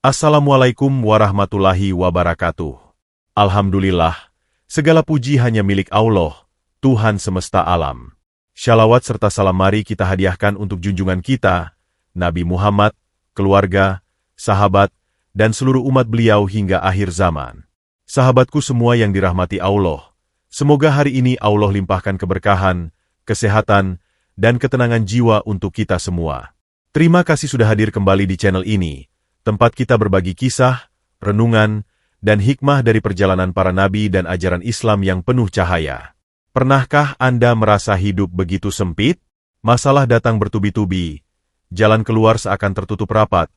Assalamualaikum warahmatullahi wabarakatuh. Alhamdulillah, segala puji hanya milik Allah, Tuhan semesta alam. Shalawat serta salam mari kita hadiahkan untuk junjungan kita, Nabi Muhammad, keluarga, sahabat, dan seluruh umat beliau hingga akhir zaman. Sahabatku semua yang dirahmati Allah, semoga hari ini Allah limpahkan keberkahan, kesehatan, dan ketenangan jiwa untuk kita semua. Terima kasih sudah hadir kembali di channel ini, tempat kita berbagi kisah, renungan, dan hikmah dari perjalanan para nabi dan ajaran Islam yang penuh cahaya. Pernahkah Anda merasa hidup begitu sempit? Masalah datang bertubi-tubi, jalan keluar seakan tertutup rapat,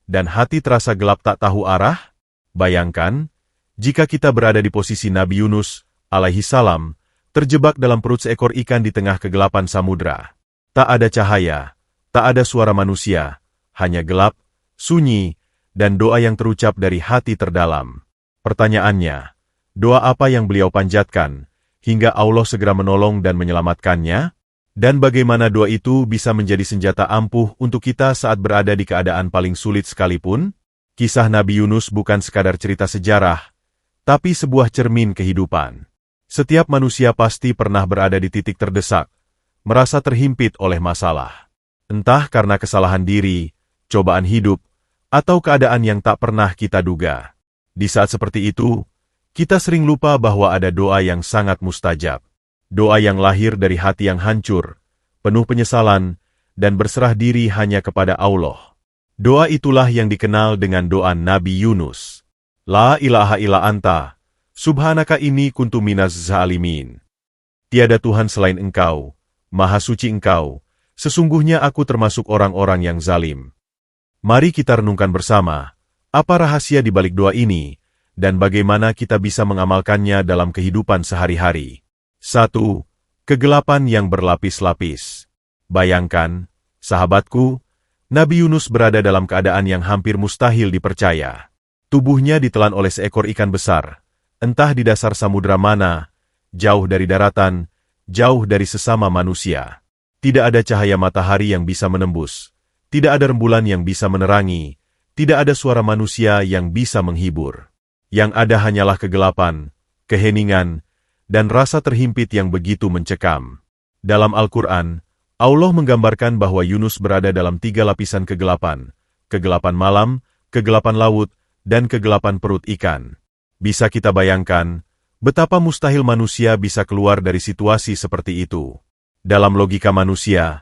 dan hati terasa gelap tak tahu arah? Bayangkan, jika kita berada di posisi Nabi Yunus, alaihi salam, terjebak dalam perut seekor ikan di tengah kegelapan samudra. Tak ada cahaya, tak ada suara manusia, hanya gelap, sunyi, dan doa yang terucap dari hati terdalam. Pertanyaannya, doa apa yang beliau panjatkan, hingga Allah segera menolong dan menyelamatkannya? Dan bagaimana doa itu bisa menjadi senjata ampuh untuk kita saat berada di keadaan paling sulit sekalipun? Kisah Nabi Yunus bukan sekadar cerita sejarah, tapi sebuah cermin kehidupan. Setiap manusia pasti pernah berada di titik terdesak, merasa terhimpit oleh masalah. Entah karena kesalahan diri, cobaan hidup, atau keadaan yang tak pernah kita duga. Di saat seperti itu, kita sering lupa bahwa ada doa yang sangat mustajab. Doa yang lahir dari hati yang hancur, penuh penyesalan, dan berserah diri hanya kepada Allah. Doa itulah yang dikenal dengan doa Nabi Yunus. La ilaha illa anta, subhanaka inni kuntu minaz zalimin. Tiada Tuhan selain Engkau, Maha Suci Engkau, sesungguhnya aku termasuk orang-orang yang zalim. Mari kita renungkan bersama, apa rahasia di balik doa ini, dan bagaimana kita bisa mengamalkannya dalam kehidupan sehari-hari. 1. Kegelapan yang berlapis-lapis. Bayangkan, sahabatku, Nabi Yunus berada dalam keadaan yang hampir mustahil dipercaya. Tubuhnya ditelan oleh seekor ikan besar, entah di dasar samudra mana, jauh dari daratan, jauh dari sesama manusia. Tidak ada cahaya matahari yang bisa menembus. Tidak ada rembulan yang bisa menerangi, tidak ada suara manusia yang bisa menghibur. Yang ada hanyalah kegelapan, keheningan, dan rasa terhimpit yang begitu mencekam. Dalam Al-Quran, Allah menggambarkan bahwa Yunus berada dalam 3 lapisan kegelapan, kegelapan malam, kegelapan laut, dan kegelapan perut ikan. Bisa kita bayangkan, betapa mustahil manusia bisa keluar dari situasi seperti itu. Dalam logika manusia,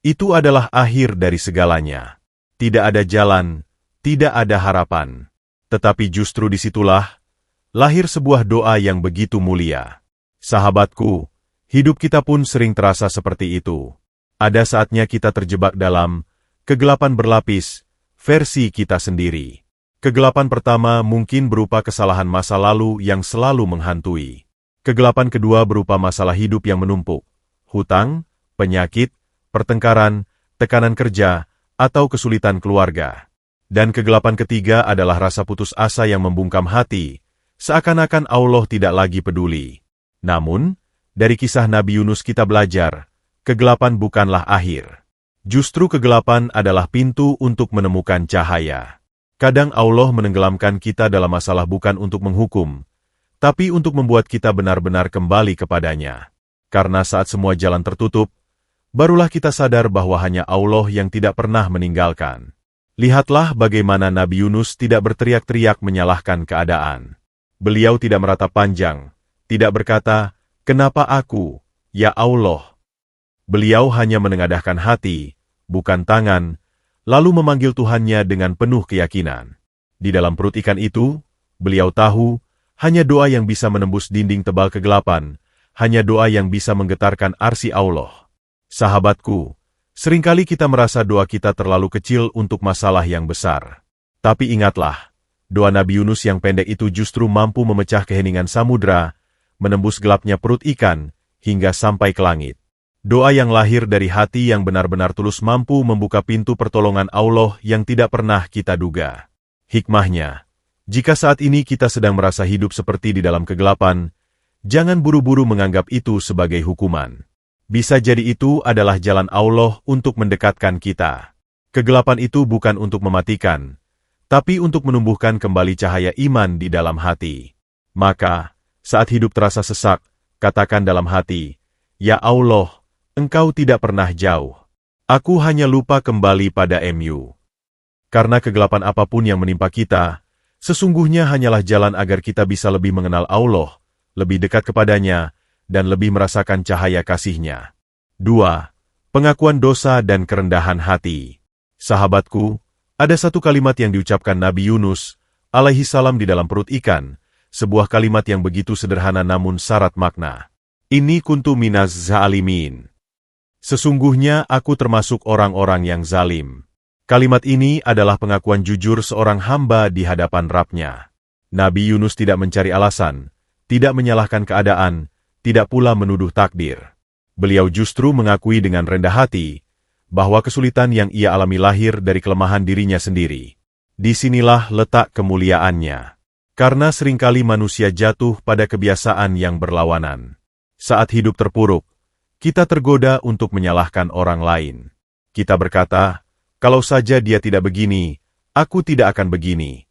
itu adalah akhir dari segalanya. Tidak ada jalan, tidak ada harapan. Tetapi justru disitulah lahir sebuah doa yang begitu mulia. Sahabatku, hidup kita pun sering terasa seperti itu. Ada saatnya kita terjebak dalam kegelapan berlapis, versi kita sendiri. Kegelapan pertama mungkin berupa kesalahan masa lalu yang selalu menghantui. Kegelapan kedua berupa masalah hidup yang menumpuk, hutang, penyakit, pertengkaran, tekanan kerja, atau kesulitan keluarga. Dan kegelapan ketiga adalah rasa putus asa yang membungkam hati, seakan-akan Allah tidak lagi peduli. Namun, dari kisah Nabi Yunus kita belajar, kegelapan bukanlah akhir. Justru kegelapan adalah pintu untuk menemukan cahaya. Kadang Allah menenggelamkan kita dalam masalah bukan untuk menghukum, tapi untuk membuat kita benar-benar kembali kepadanya. Karena saat semua jalan tertutup, barulah kita sadar bahwa hanya Allah yang tidak pernah meninggalkan. Lihatlah bagaimana Nabi Yunus tidak berteriak-teriak menyalahkan keadaan. Beliau tidak meratap panjang, tidak berkata, "Kenapa aku, ya Allah?" Beliau hanya menengadahkan hati, bukan tangan, lalu memanggil Tuhannya dengan penuh keyakinan. Di dalam perut ikan itu, beliau tahu, hanya doa yang bisa menembus dinding tebal kegelapan, hanya doa yang bisa menggetarkan arsy Allah. Sahabatku, seringkali kita merasa doa kita terlalu kecil untuk masalah yang besar. Tapi ingatlah, doa Nabi Yunus yang pendek itu justru mampu memecah keheningan samudra, menembus gelapnya perut ikan, hingga sampai ke langit. Doa yang lahir dari hati yang benar-benar tulus mampu membuka pintu pertolongan Allah yang tidak pernah kita duga. Hikmahnya, jika saat ini kita sedang merasa hidup seperti di dalam kegelapan, jangan buru-buru menganggap itu sebagai hukuman. Bisa jadi itu adalah jalan Allah untuk mendekatkan kita. Kegelapan itu bukan untuk mematikan, tapi untuk menumbuhkan kembali cahaya iman di dalam hati. Maka, saat hidup terasa sesak, katakan dalam hati, "Ya Allah, Engkau tidak pernah jauh. Aku hanya lupa kembali pada MU." Karena kegelapan apapun yang menimpa kita, sesungguhnya hanyalah jalan agar kita bisa lebih mengenal Allah, lebih dekat kepadanya, dan lebih merasakan cahaya kasih-Nya. 2. Pengakuan dosa dan kerendahan hati. Sahabatku, ada satu kalimat yang diucapkan Nabi Yunus, alaihi salam di dalam perut ikan, sebuah kalimat yang begitu sederhana namun syarat makna. Ini kuntu minaz zalimin. Sesungguhnya aku termasuk orang-orang yang zalim. Kalimat ini adalah pengakuan jujur seorang hamba di hadapan Rabb-Nya. Nabi Yunus tidak mencari alasan, tidak menyalahkan keadaan, tidak pula menuduh takdir. Beliau justru mengakui dengan rendah hati, bahwa kesulitan yang ia alami lahir dari kelemahan dirinya sendiri. Disinilah letak kemuliaannya. Karena seringkali manusia jatuh pada kebiasaan yang berlawanan. Saat hidup terpuruk, kita tergoda untuk menyalahkan orang lain. Kita berkata, "Kalau saja dia tidak begini, aku tidak akan begini."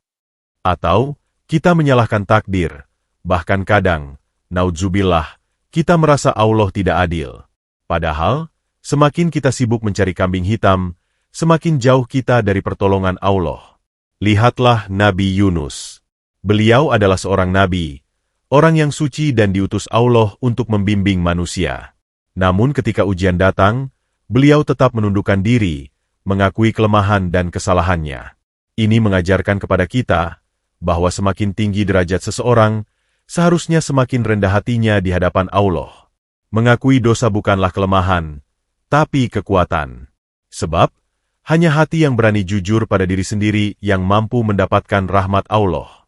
Atau, kita menyalahkan takdir. Bahkan kadang, naudzubillah, kita merasa Allah tidak adil. Padahal, semakin kita sibuk mencari kambing hitam, semakin jauh kita dari pertolongan Allah. Lihatlah Nabi Yunus. Beliau adalah seorang nabi, orang yang suci dan diutus Allah untuk membimbing manusia. Namun ketika ujian datang, beliau tetap menundukkan diri, mengakui kelemahan dan kesalahannya. Ini mengajarkan kepada kita, bahwa semakin tinggi derajat seseorang, seharusnya semakin rendah hatinya di hadapan Allah. Mengakui dosa bukanlah kelemahan, tapi kekuatan. Sebab, hanya hati yang berani jujur pada diri sendiri yang mampu mendapatkan rahmat Allah.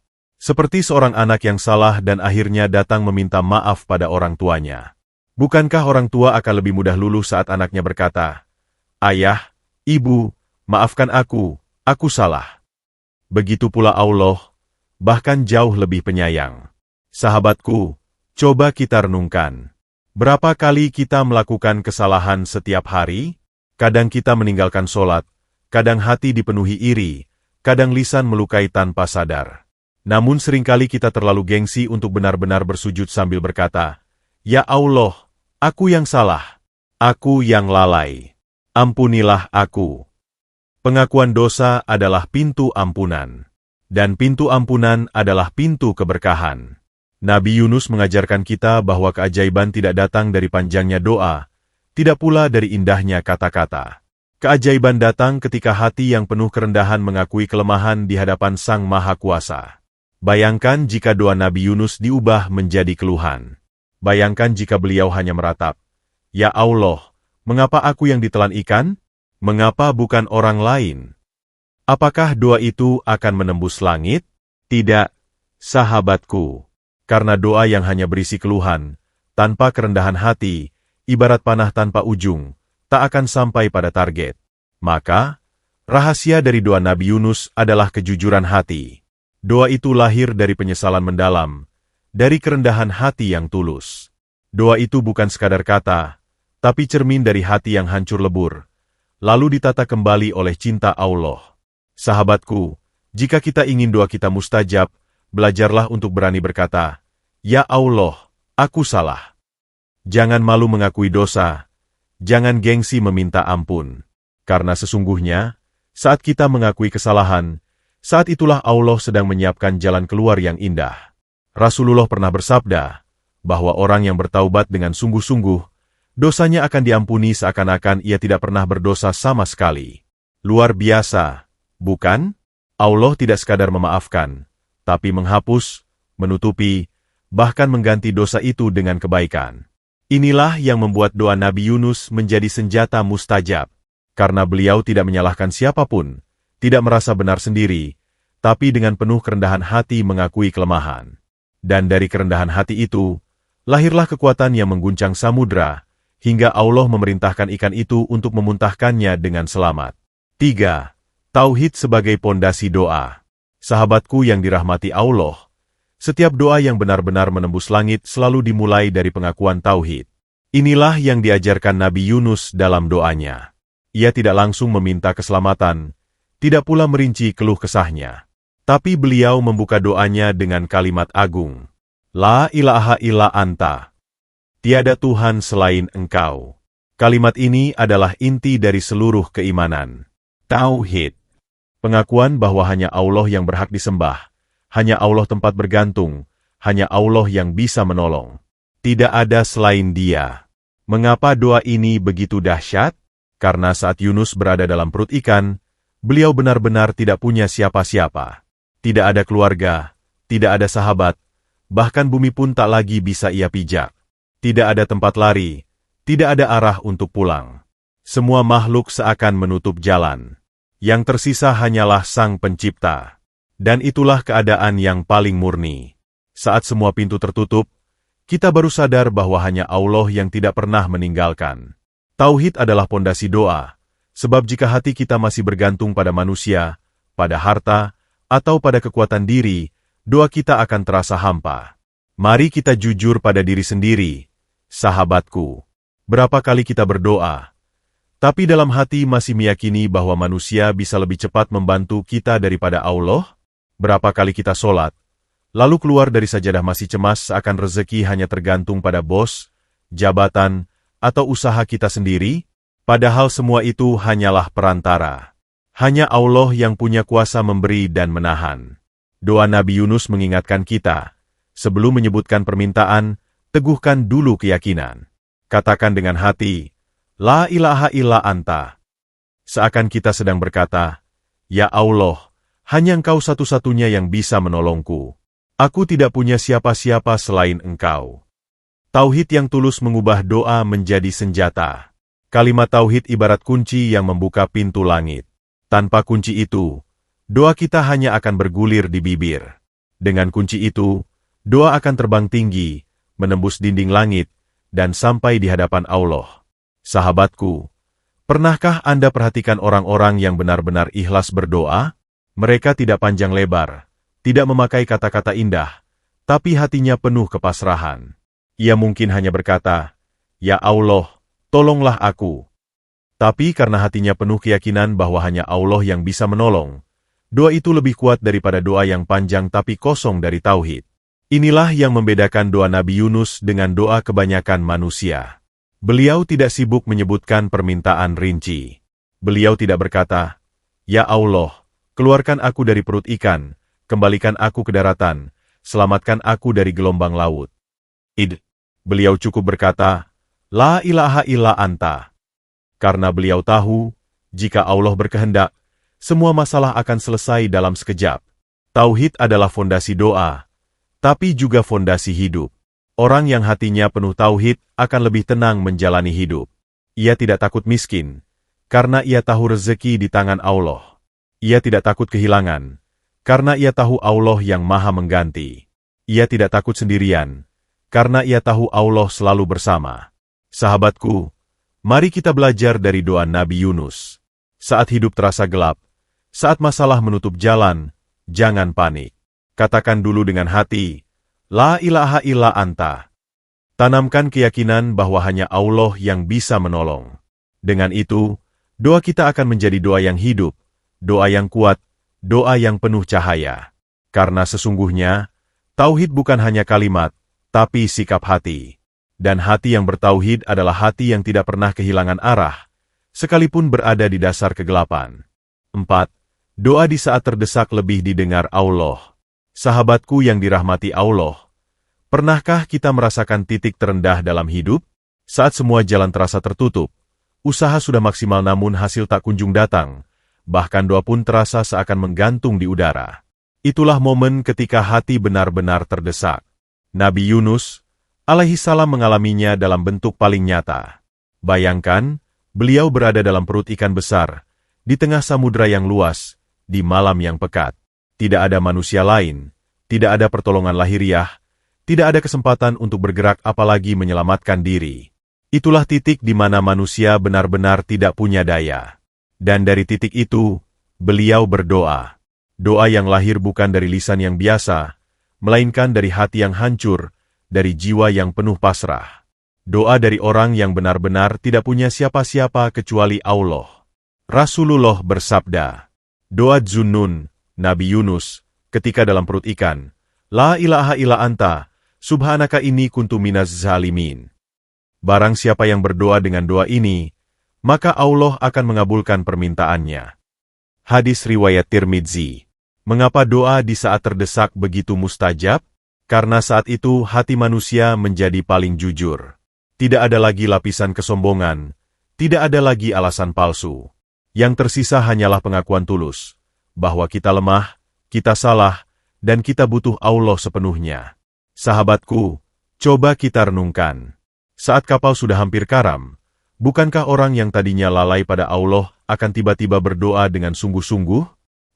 Seperti seorang anak yang salah dan akhirnya datang meminta maaf pada orang tuanya. Bukankah orang tua akan lebih mudah luluh saat anaknya berkata, "Ayah, Ibu, maafkan aku salah." Begitu pula Allah, bahkan jauh lebih penyayang. Sahabatku, coba kita renungkan. Berapa kali kita melakukan kesalahan setiap hari? Kadang kita meninggalkan sholat, kadang hati dipenuhi iri, kadang lisan melukai tanpa sadar. Namun seringkali kita terlalu gengsi untuk benar-benar bersujud sambil berkata, "Ya Allah, aku yang salah, aku yang lalai. Ampunilah aku." Pengakuan dosa adalah pintu ampunan, dan pintu ampunan adalah pintu keberkahan. Nabi Yunus mengajarkan kita bahwa keajaiban tidak datang dari panjangnya doa, tidak pula dari indahnya kata-kata. Keajaiban datang ketika hati yang penuh kerendahan mengakui kelemahan di hadapan Sang Maha Kuasa. Bayangkan jika doa Nabi Yunus diubah menjadi keluhan. Bayangkan jika beliau hanya meratap, "Ya Allah, mengapa aku yang ditelan ikan? Mengapa bukan orang lain?" Apakah doa itu akan menembus langit? Tidak, sahabatku. Karena doa yang hanya berisi keluhan, tanpa kerendahan hati, ibarat panah tanpa ujung, tak akan sampai pada target. Maka, rahasia dari doa Nabi Yunus adalah kejujuran hati. Doa itu lahir dari penyesalan mendalam, dari kerendahan hati yang tulus. Doa itu bukan sekadar kata, tapi cermin dari hati yang hancur lebur, lalu ditata kembali oleh cinta Allah. Sahabatku, jika kita ingin doa kita mustajab, belajarlah untuk berani berkata, "Ya Allah, aku salah." Jangan malu mengakui dosa, jangan gengsi meminta ampun. Karena sesungguhnya, saat kita mengakui kesalahan, saat itulah Allah sedang menyiapkan jalan keluar yang indah. Rasulullah pernah bersabda, bahwa orang yang bertaubat dengan sungguh-sungguh, dosanya akan diampuni seakan-akan ia tidak pernah berdosa sama sekali. Luar biasa, bukan? Allah tidak sekadar memaafkan, tapi menghapus, menutupi, bahkan mengganti dosa itu dengan kebaikan. Inilah yang membuat doa Nabi Yunus menjadi senjata mustajab, karena beliau tidak menyalahkan siapapun, tidak merasa benar sendiri, tapi dengan penuh kerendahan hati mengakui kelemahan. Dan dari kerendahan hati itu, lahirlah kekuatan yang mengguncang samudra, hingga Allah memerintahkan ikan itu untuk memuntahkannya dengan selamat. 3. Tauhid sebagai pondasi doa. Sahabatku yang dirahmati Allah, setiap doa yang benar-benar menembus langit selalu dimulai dari pengakuan tauhid. Inilah yang diajarkan Nabi Yunus dalam doanya. Ia tidak langsung meminta keselamatan, tidak pula merinci keluh kesahnya. Tapi beliau membuka doanya dengan kalimat agung. La ilaha illa anta. Tiada Tuhan selain Engkau. Kalimat ini adalah inti dari seluruh keimanan. Tauhid. Pengakuan bahwa hanya Allah yang berhak disembah, hanya Allah tempat bergantung, hanya Allah yang bisa menolong. Tidak ada selain Dia. Mengapa doa ini begitu dahsyat? Karena saat Yunus berada dalam perut ikan, beliau benar-benar tidak punya siapa-siapa. Tidak ada keluarga, tidak ada sahabat, bahkan bumi pun tak lagi bisa ia pijak. Tidak ada tempat lari, tidak ada arah untuk pulang. Semua makhluk seakan menutup jalan. Yang tersisa hanyalah Sang Pencipta. Dan itulah keadaan yang paling murni. Saat semua pintu tertutup, kita baru sadar bahwa hanya Allah yang tidak pernah meninggalkan. Tauhid adalah pondasi doa, sebab jika hati kita masih bergantung pada manusia, pada harta, atau pada kekuatan diri, doa kita akan terasa hampa. Mari kita jujur pada diri sendiri, sahabatku. Berapa kali kita berdoa, tapi dalam hati masih meyakini bahwa manusia bisa lebih cepat membantu kita daripada Allah? Berapa kali kita sholat, lalu keluar dari sajadah masih cemas seakan rezeki hanya tergantung pada bos, jabatan, atau usaha kita sendiri? Padahal semua itu hanyalah perantara. Hanya Allah yang punya kuasa memberi dan menahan. Doa Nabi Yunus mengingatkan kita, sebelum menyebutkan permintaan, teguhkan dulu keyakinan. Katakan dengan hati, La ilaha illa anta. Seakan kita sedang berkata, Ya Allah, hanya Engkau satu-satunya yang bisa menolongku. Aku tidak punya siapa-siapa selain Engkau. Tauhid yang tulus mengubah doa menjadi senjata. Kalimat tauhid ibarat kunci yang membuka pintu langit. Tanpa kunci itu, doa kita hanya akan bergulir di bibir. Dengan kunci itu, doa akan terbang tinggi, menembus dinding langit, dan sampai di hadapan Allah. Sahabatku, pernahkah Anda perhatikan orang-orang yang benar-benar ikhlas berdoa? Mereka tidak panjang lebar, tidak memakai kata-kata indah, tapi hatinya penuh kepasrahan. Ia mungkin hanya berkata, Ya Allah, tolonglah aku. Tapi karena hatinya penuh keyakinan bahwa hanya Allah yang bisa menolong, doa itu lebih kuat daripada doa yang panjang tapi kosong dari tauhid. Inilah yang membedakan doa Nabi Yunus dengan doa kebanyakan manusia. Beliau tidak sibuk menyebutkan permintaan rinci. Beliau tidak berkata, Ya Allah, keluarkan aku dari perut ikan, kembalikan aku ke daratan, selamatkan aku dari gelombang laut. Beliau cukup berkata, La ilaha illa anta. Karena beliau tahu, jika Allah berkehendak, semua masalah akan selesai dalam sekejap. Tauhid adalah fondasi doa, tapi juga fondasi hidup. Orang yang hatinya penuh tauhid akan lebih tenang menjalani hidup. Ia tidak takut miskin, karena ia tahu rezeki di tangan Allah. Ia tidak takut kehilangan, karena ia tahu Allah yang maha mengganti. Ia tidak takut sendirian, karena ia tahu Allah selalu bersama. Sahabatku, mari kita belajar dari doa Nabi Yunus. Saat hidup terasa gelap, saat masalah menutup jalan, jangan panik. Katakan dulu dengan hati, La ilaha illa anta. Tanamkan keyakinan bahwa hanya Allah yang bisa menolong. Dengan itu, doa kita akan menjadi doa yang hidup, doa yang kuat, doa yang penuh cahaya. Karena sesungguhnya, tauhid bukan hanya kalimat, tapi sikap hati. Dan hati yang bertauhid adalah hati yang tidak pernah kehilangan arah, sekalipun berada di dasar kegelapan. 4. Doa di saat terdesak lebih didengar Allah. Sahabatku yang dirahmati Allah, pernahkah kita merasakan titik terendah dalam hidup? Saat semua jalan terasa tertutup, usaha sudah maksimal namun hasil tak kunjung datang, bahkan doa pun terasa seakan menggantung di udara. Itulah momen ketika hati benar-benar terdesak. Nabi Yunus alaihissalam mengalaminya dalam bentuk paling nyata. Bayangkan, beliau berada dalam perut ikan besar, di tengah samudra yang luas, di malam yang pekat. Tidak ada manusia lain, tidak ada pertolongan lahiriah, tidak ada kesempatan untuk bergerak apalagi menyelamatkan diri. Itulah titik di mana manusia benar-benar tidak punya daya. Dan dari titik itu, beliau berdoa. Doa yang lahir bukan dari lisan yang biasa, melainkan dari hati yang hancur, dari jiwa yang penuh pasrah. Doa dari orang yang benar-benar tidak punya siapa-siapa kecuali Allah. Rasulullah bersabda, Doa Zunnun, Nabi Yunus, ketika dalam perut ikan. La ilaha illa anta, subhanaka inni kuntu minaz zalimin. Barang siapa yang berdoa dengan doa ini, maka Allah akan mengabulkan permintaannya. Hadis riwayat Tirmidzi. Mengapa doa di saat terdesak begitu mustajab? Karena saat itu hati manusia menjadi paling jujur. Tidak ada lagi lapisan kesombongan, tidak ada lagi alasan palsu. Yang tersisa hanyalah pengakuan tulus, bahwa kita lemah, kita salah, dan kita butuh Allah sepenuhnya. Sahabatku, coba kita renungkan. Saat kapal sudah hampir karam, bukankah orang yang tadinya lalai pada Allah akan tiba-tiba berdoa dengan sungguh-sungguh?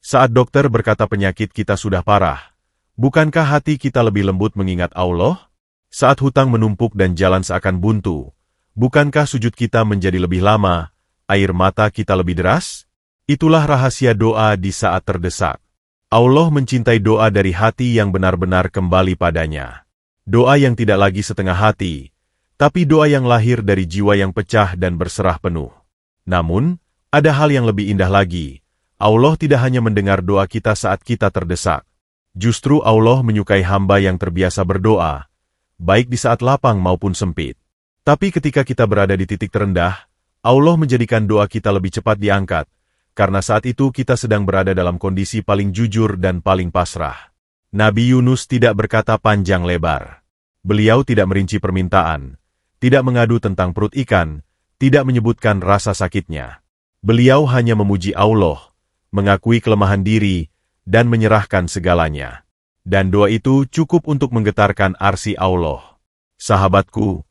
Saat dokter berkata penyakit kita sudah parah, bukankah hati kita lebih lembut mengingat Allah? Saat hutang menumpuk dan jalan seakan buntu, bukankah sujud kita menjadi lebih lama, air mata kita lebih deras? Itulah rahasia doa di saat terdesak. Allah mencintai doa dari hati yang benar-benar kembali padanya. Doa yang tidak lagi setengah hati, tapi doa yang lahir dari jiwa yang pecah dan berserah penuh. Namun, ada hal yang lebih indah lagi. Allah tidak hanya mendengar doa kita saat kita terdesak. Justru Allah menyukai hamba yang terbiasa berdoa, baik di saat lapang maupun sempit. Tapi ketika kita berada di titik terendah, Allah menjadikan doa kita lebih cepat diangkat, karena saat itu kita sedang berada dalam kondisi paling jujur dan paling pasrah. Nabi Yunus tidak berkata panjang lebar. Beliau tidak merinci permintaan, tidak mengadu tentang perut ikan, tidak menyebutkan rasa sakitnya. Beliau hanya memuji Allah, mengakui kelemahan diri, dan menyerahkan segalanya. Dan doa itu cukup untuk menggetarkan arsy Allah. Sahabatku,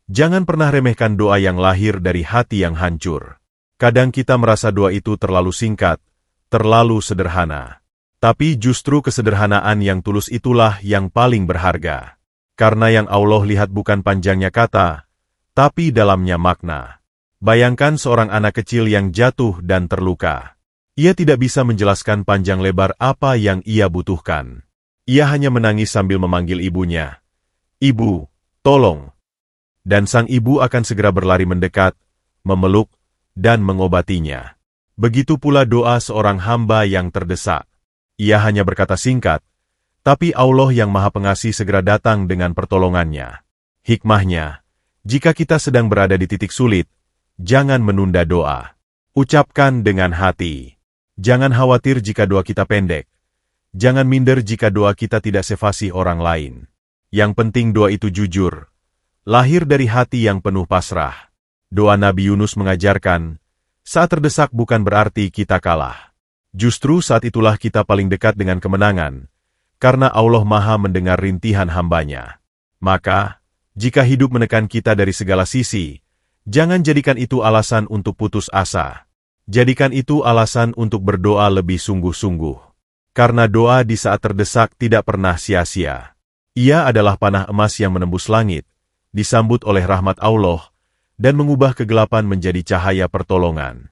jangan pernah remehkan doa yang lahir dari hati yang hancur. Kadang kita merasa doa itu terlalu singkat, terlalu sederhana. Tapi justru kesederhanaan yang tulus itulah yang paling berharga. Karena yang Allah lihat bukan panjangnya kata, tapi dalamnya makna. Bayangkan seorang anak kecil yang jatuh dan terluka. Ia tidak bisa menjelaskan panjang lebar apa yang ia butuhkan. Ia hanya menangis sambil memanggil ibunya. Ibu, tolong. Dan sang ibu akan segera berlari mendekat, memeluk, dan mengobatinya. Begitu pula doa seorang hamba yang terdesak. Ia hanya berkata singkat, tapi Allah yang Maha Pengasih segera datang dengan pertolongannya. Hikmahnya, jika kita sedang berada di titik sulit, jangan menunda doa. Ucapkan dengan hati. Jangan khawatir jika doa kita pendek. Jangan minder jika doa kita tidak sevasi orang lain. Yang penting doa itu jujur, lahir dari hati yang penuh pasrah. Doa Nabi Yunus mengajarkan, saat terdesak bukan berarti kita kalah. Justru saat itulah kita paling dekat dengan kemenangan, karena Allah Maha mendengar rintihan hambanya. Maka, jika hidup menekan kita dari segala sisi, jangan jadikan itu alasan untuk putus asa. Jadikan itu alasan untuk berdoa lebih sungguh-sungguh. Karena doa di saat terdesak tidak pernah sia-sia. Ia adalah panah emas yang menembus langit, disambut oleh rahmat Allah, dan mengubah kegelapan menjadi cahaya pertolongan.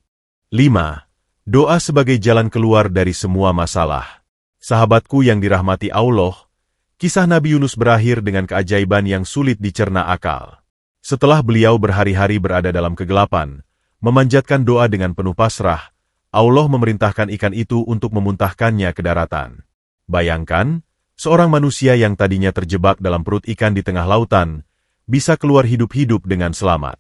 5. Doa sebagai jalan keluar dari semua masalah. Sahabatku yang dirahmati Allah, kisah Nabi Yunus berakhir dengan keajaiban yang sulit dicerna akal. Setelah beliau berhari-hari berada dalam kegelapan, memanjatkan doa dengan penuh pasrah, Allah memerintahkan ikan itu untuk memuntahkannya ke daratan. Bayangkan, seorang manusia yang tadinya terjebak dalam perut ikan di tengah lautan, bisa keluar hidup-hidup dengan selamat.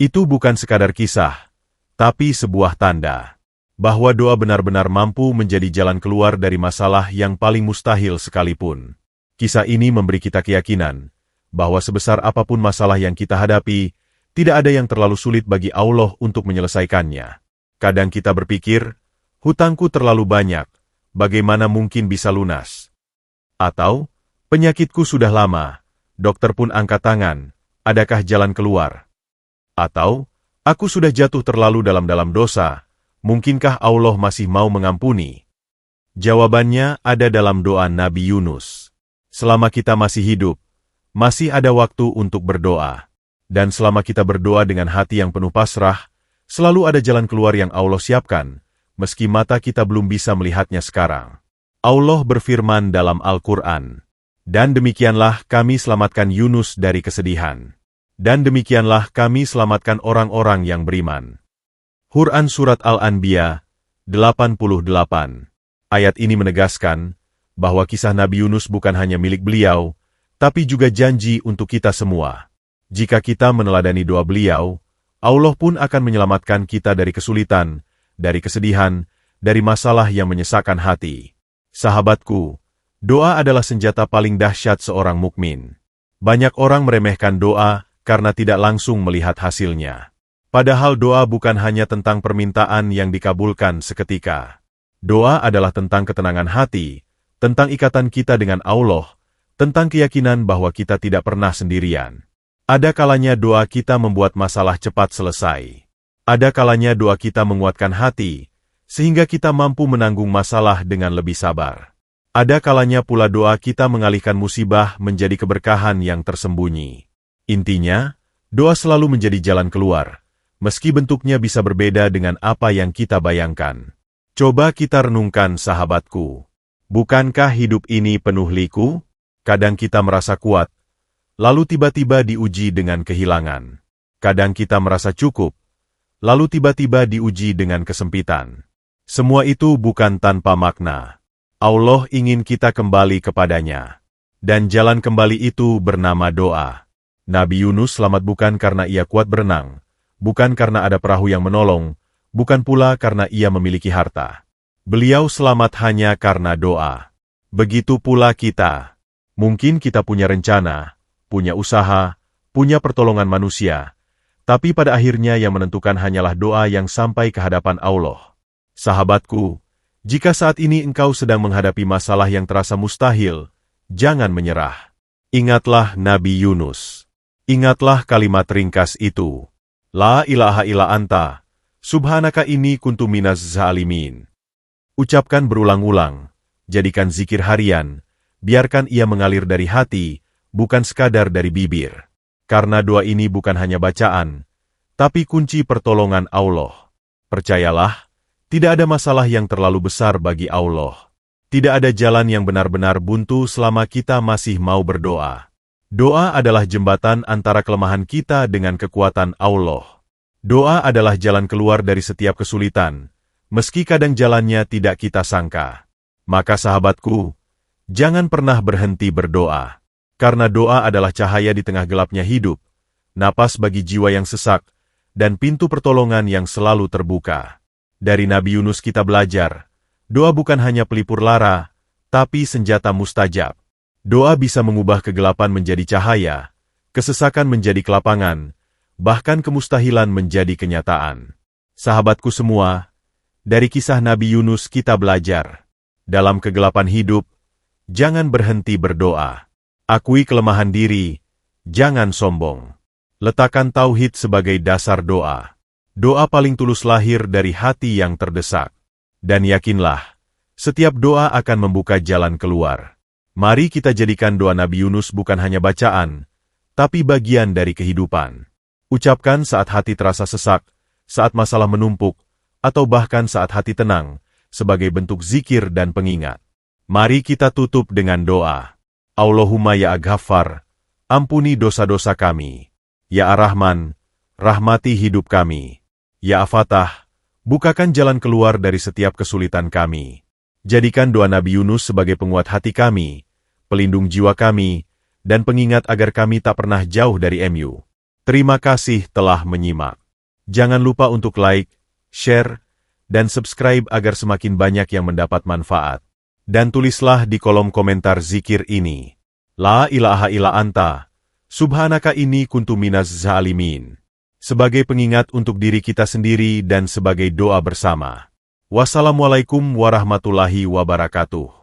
Itu bukan sekadar kisah, tapi sebuah tanda bahwa doa benar-benar mampu menjadi jalan keluar dari masalah yang paling mustahil sekalipun. Kisah ini memberi kita keyakinan bahwa sebesar apapun masalah yang kita hadapi, tidak ada yang terlalu sulit bagi Allah untuk menyelesaikannya. Kadang kita berpikir, hutangku terlalu banyak, bagaimana mungkin bisa lunas? Atau, penyakitku sudah lama, dokter pun angkat tangan, adakah jalan keluar? Atau, aku sudah jatuh terlalu dalam dosa, mungkinkah Allah masih mau mengampuni? Jawabannya ada dalam doa Nabi Yunus. Selama kita masih hidup, masih ada waktu untuk berdoa. Dan selama kita berdoa dengan hati yang penuh pasrah, selalu ada jalan keluar yang Allah siapkan, meski mata kita belum bisa melihatnya sekarang. Allah berfirman dalam Al-Quran, "Dan demikianlah kami selamatkan Yunus dari kesedihan. Dan demikianlah kami selamatkan orang-orang yang beriman." Quran Surat Al-Anbiya, 88. Ayat ini menegaskan bahwa kisah Nabi Yunus bukan hanya milik beliau, tapi juga janji untuk kita semua. Jika kita meneladani doa beliau, Allah pun akan menyelamatkan kita dari kesulitan, dari kesedihan, dari masalah yang menyesakkan hati. Sahabatku, doa adalah senjata paling dahsyat seorang mukmin. Banyak orang meremehkan doa karena tidak langsung melihat hasilnya. Padahal doa bukan hanya tentang permintaan yang dikabulkan seketika. Doa adalah tentang ketenangan hati, tentang ikatan kita dengan Allah, tentang keyakinan bahwa kita tidak pernah sendirian. Ada kalanya doa kita membuat masalah cepat selesai. Ada kalanya doa kita menguatkan hati, sehingga kita mampu menanggung masalah dengan lebih sabar. Ada kalanya pula doa kita mengalihkan musibah menjadi keberkahan yang tersembunyi. Intinya, doa selalu menjadi jalan keluar, meski bentuknya bisa berbeda dengan apa yang kita bayangkan. Coba kita renungkan, sahabatku. Bukankah hidup ini penuh liku? Kadang kita merasa kuat, lalu tiba-tiba diuji dengan kehilangan. Kadang kita merasa cukup, lalu tiba-tiba diuji dengan kesempitan. Semua itu bukan tanpa makna. Allah ingin kita kembali kepadanya. Dan jalan kembali itu bernama doa. Nabi Yunus selamat bukan karena ia kuat berenang, bukan karena ada perahu yang menolong, bukan pula karena ia memiliki harta. Beliau selamat hanya karena doa. Begitu pula kita. Mungkin kita punya rencana, punya usaha, punya pertolongan manusia, tapi pada akhirnya yang menentukan hanyalah doa yang sampai ke hadapan Allah. Sahabatku, jika saat ini engkau sedang menghadapi masalah yang terasa mustahil, jangan menyerah. Ingatlah Nabi Yunus. Ingatlah kalimat ringkas itu. La ilaha illa anta, subhanaka inni kuntu minaz zalimin. Ucapkan berulang-ulang, jadikan zikir harian, biarkan ia mengalir dari hati, bukan sekadar dari bibir. Karena doa ini bukan hanya bacaan, tapi kunci pertolongan Allah. Percayalah, tidak ada masalah yang terlalu besar bagi Allah. Tidak ada jalan yang benar-benar buntu selama kita masih mau berdoa. Doa adalah jembatan antara kelemahan kita dengan kekuatan Allah. Doa adalah jalan keluar dari setiap kesulitan, meski kadang jalannya tidak kita sangka. Maka sahabatku, jangan pernah berhenti berdoa. Karena doa adalah cahaya di tengah gelapnya hidup, napas bagi jiwa yang sesak, dan pintu pertolongan yang selalu terbuka. Dari Nabi Yunus kita belajar, doa bukan hanya pelipur lara, tapi senjata mustajab. Doa bisa mengubah kegelapan menjadi cahaya, kesesakan menjadi kelapangan, bahkan kemustahilan menjadi kenyataan. Sahabatku semua, dari kisah Nabi Yunus kita belajar, dalam kegelapan hidup, jangan berhenti berdoa. Akui kelemahan diri, jangan sombong. Letakkan tauhid sebagai dasar doa. Doa paling tulus lahir dari hati yang terdesak. Dan yakinlah, setiap doa akan membuka jalan keluar. Mari kita jadikan doa Nabi Yunus bukan hanya bacaan, tapi bagian dari kehidupan. Ucapkan saat hati terasa sesak, saat masalah menumpuk, atau bahkan saat hati tenang, sebagai bentuk zikir dan pengingat. Mari kita tutup dengan doa. Allahumma ya Ghaffar, ampuni dosa-dosa kami. Ya Ar-Rahman, rahmati hidup kami. Ya Afatah, bukakan jalan keluar dari setiap kesulitan kami. Jadikan doa Nabi Yunus sebagai penguat hati kami, pelindung jiwa kami, dan pengingat agar kami tak pernah jauh dari MU. Terima kasih telah menyimak. Jangan lupa untuk like, share, dan subscribe agar semakin banyak yang mendapat manfaat. Dan tulislah di kolom komentar zikir ini. La ilaha illa anta, subhanaka inni kuntu minaz zalimin. Sebagai pengingat untuk diri kita sendiri dan sebagai doa bersama. Wassalamualaikum warahmatullahi wabarakatuh.